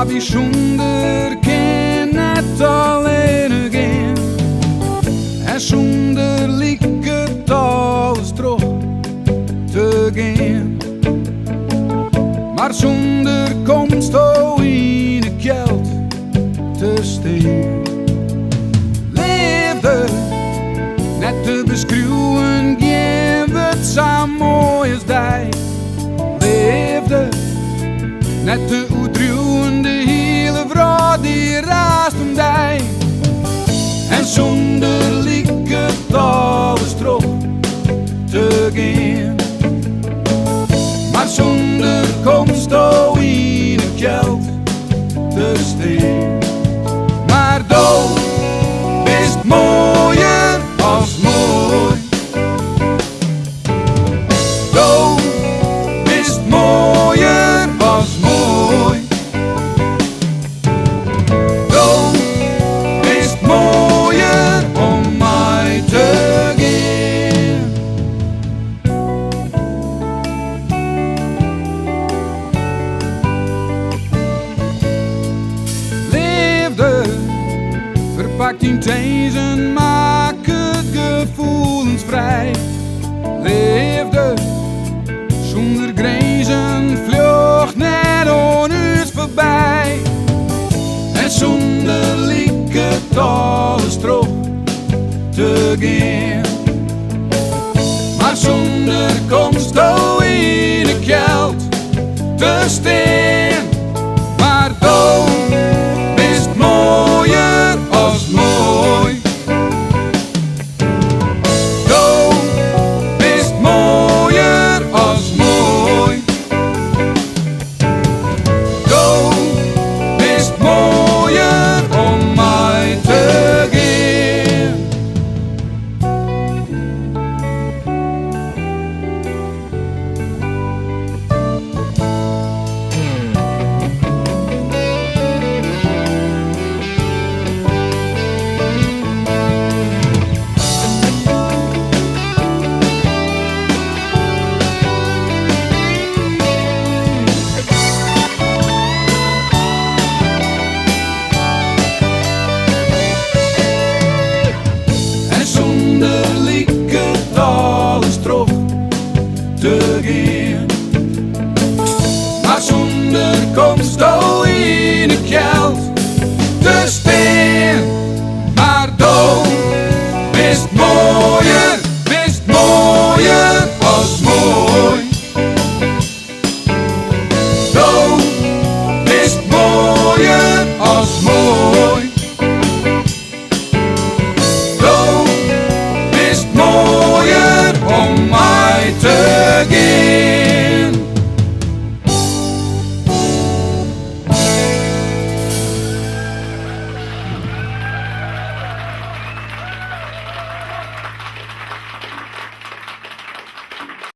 Maar bijzonder kan het alleen gaan. En zonder liek het alles terug te gaan. Maar zonder komst in de geld te steen. Leefde, net te beschreeuwen, geen het zo mooi als die. Leefde, net te uitruwen, de hele vrouw die raast om die. En zonder liek het alles terug te gaan. Maar zonder komst in het geld te steen. Maar dood is mooier als mooi. Dood is mooier als mooi. Dood is mooier om mij te gaan. Leefde, verpakt in thezen, maak het gevoelensvrij. Leefde, zonder grenzen, vloog net aan ons voorbij. En zonder liek het alles terug te gaan. Maar zonder komst in het geld te steen. Maar dood is mooier als mooi. Dood is mooier als mooi. Dood is mooier om mij te gaan. En zonder liek het alles terug te gaan. Maar zonder komst in het geld te steen. Maar dood is mooi.